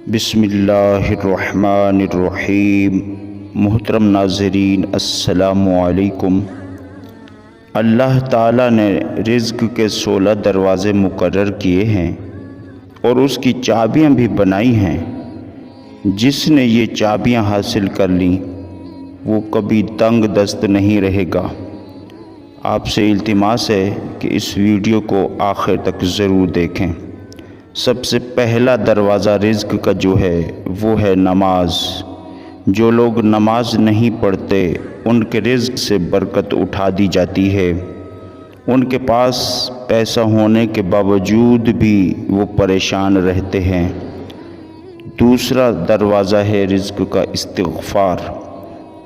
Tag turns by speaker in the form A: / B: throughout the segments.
A: بسم اللہ الرحمن الرحیم۔ محترم ناظرین السلام علیکم۔ اللہ تعالیٰ نے رزق کے 16 دروازے مقرر کیے ہیں اور اس کی چابیاں بھی بنائی ہیں۔ جس نے یہ چابیاں حاصل کر لیں وہ کبھی تنگ دست نہیں رہے گا۔ آپ سے التماس ہے کہ اس ویڈیو کو آخر تک ضرور دیکھیں۔ سب سے پہلا دروازہ رزق کا جو ہے وہ ہے نماز۔ جو لوگ نماز نہیں پڑھتے ان کے رزق سے برکت اٹھا دی جاتی ہے۔ ان کے پاس پیسہ ہونے کے باوجود بھی وہ پریشان رہتے ہیں۔ دوسرا دروازہ ہے رزق کا استغفار۔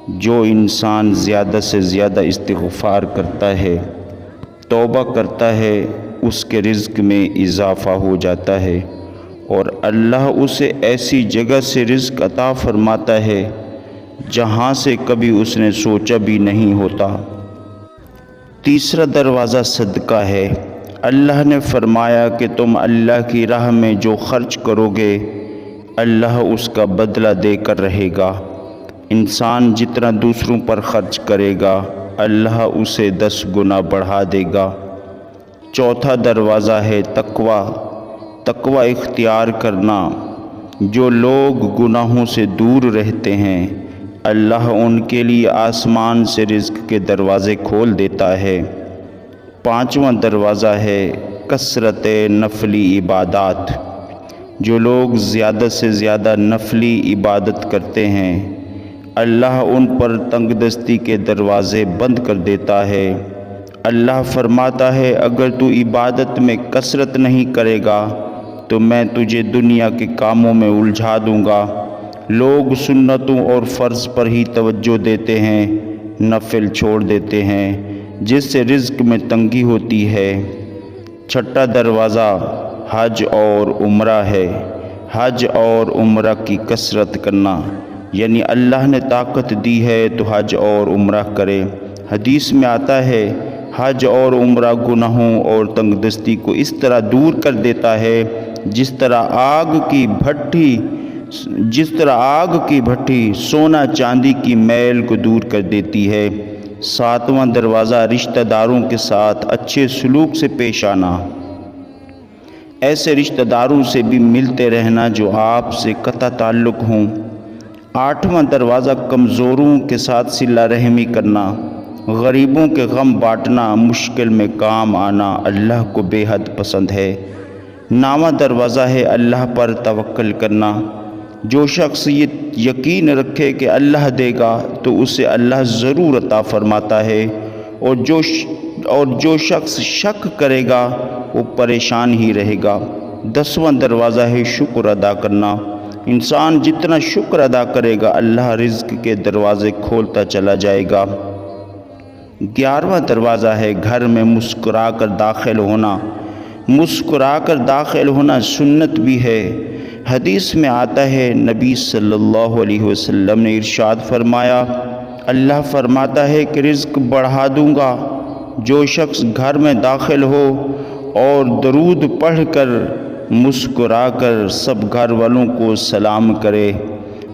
A: جو انسان زیادہ سے زیادہ استغفار کرتا ہے، توبہ کرتا ہے، اس کے رزق میں اضافہ ہو جاتا ہے اور اللہ اسے ایسی جگہ سے رزق عطا فرماتا ہے جہاں سے کبھی اس نے سوچا بھی نہیں ہوتا۔ تیسرا دروازہ صدقہ ہے۔ اللہ نے فرمایا کہ تم اللہ کی راہ میں جو خرچ کرو گے اللہ اس کا بدلہ دے کر رہے گا۔ انسان جتنا دوسروں پر خرچ کرے گا اللہ اسے 10 گنا بڑھا دے گا۔ چوتھا دروازہ ہے تقوی۔ تقوی اختیار کرنا۔ جو لوگ گناہوں سے دور رہتے ہیں اللہ ان کے لیے آسمان سے رزق کے دروازے کھول دیتا ہے۔ پانچواں دروازہ ہے کثرت نفلی عبادات۔ جو لوگ زیادہ سے زیادہ نفلی عبادت کرتے ہیں اللہ ان پر تنگ دستی کے دروازے بند کر دیتا ہے۔ اللہ فرماتا ہے اگر تو عبادت میں کثرت نہیں کرے گا تو میں تجھے دنیا کے کاموں میں الجھا دوں گا۔ لوگ سنتوں اور فرض پر ہی توجہ دیتے ہیں، نفل چھوڑ دیتے ہیں جس سے رزق میں تنگی ہوتی ہے۔ چھٹا دروازہ حج اور عمرہ ہے۔ حج اور عمرہ کی کثرت کرنا، یعنی اللہ نے طاقت دی ہے تو حج اور عمرہ کرے۔ حدیث میں آتا ہے حج اور عمرہ گناہوں اور تنگ دستی کو اس طرح دور کر دیتا ہے جس طرح آگ کی بھٹی سونا چاندی کی میل کو دور کر دیتی ہے۔ ساتواں دروازہ رشتہ داروں کے ساتھ اچھے سلوک سے پیش آنا۔ ایسے رشتہ داروں سے بھی ملتے رہنا جو آپ سے قطع تعلق ہوں۔ آٹھواں دروازہ کمزوروں کے ساتھ صلہ رحمی کرنا۔ غریبوں کے غم بانٹنا، مشکل میں کام آنا اللہ کو بے حد پسند ہے۔ نواں دروازہ ہے اللہ پر توکل کرنا۔ جو شخص یہ یقین رکھے کہ اللہ دے گا تو اسے اللہ ضرور عطا فرماتا ہے، اور جو شخص شک کرے گا وہ پریشان ہی رہے گا۔ 10واں دروازہ ہے شکر ادا کرنا۔ انسان جتنا شکر ادا کرے گا اللہ رزق کے دروازے کھولتا چلا جائے گا۔ 11واں دروازہ ہے گھر میں مسکرا کر داخل ہونا۔ مسکرا کر داخل ہونا سنت بھی ہے۔ حدیث میں آتا ہے نبی صلی اللہ علیہ وسلم نے ارشاد فرمایا اللہ فرماتا ہے کہ رزق بڑھا دوں گا۔ جو شخص گھر میں داخل ہو اور درود پڑھ کر مسکرا کر سب گھر والوں کو سلام کرے۔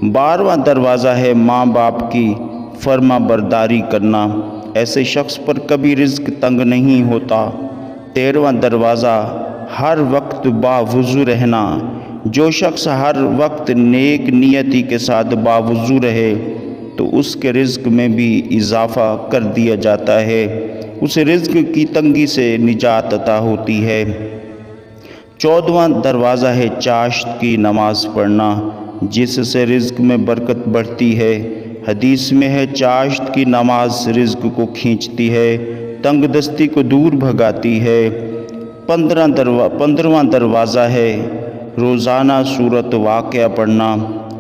A: 12واں دروازہ ہے ماں باپ کی فرما برداری کرنا۔ ایسے شخص پر کبھی رزق تنگ نہیں ہوتا۔ 13واں دروازہ ہر وقت باوضو رہنا۔ جو شخص ہر وقت نیک نیتی کے ساتھ باوضو رہے تو اس کے رزق میں بھی اضافہ کر دیا جاتا ہے، اسے رزق کی تنگی سے نجات عطا ہوتی ہے۔ 14واں دروازہ ہے چاشت کی نماز پڑھنا، جس سے رزق میں برکت بڑھتی ہے۔ حدیث میں ہے چاشت کی نماز رزق کو کھینچتی ہے، تنگ دستی کو دور بھگاتی ہے۔ 15واں دروازہ ہے روزانہ سورۃ واقعہ پڑھنا،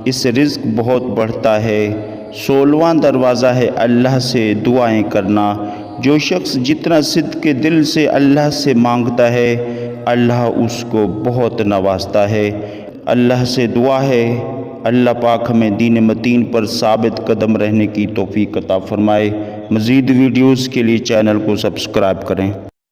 A: اس سے رزق بہت بڑھتا ہے۔ 16واں دروازہ ہے اللہ سے دعائیں کرنا۔ جو شخص جتنا صدق کے دل سے اللہ سے مانگتا ہے اللہ اس کو بہت نوازتا ہے۔ اللہ سے دعا ہے اللہ پاک ہمیں دین متین پر ثابت قدم رہنے کی توفیق عطا فرمائے۔ مزید ویڈیوز کے لیے چینل کو سبسکرائب کریں۔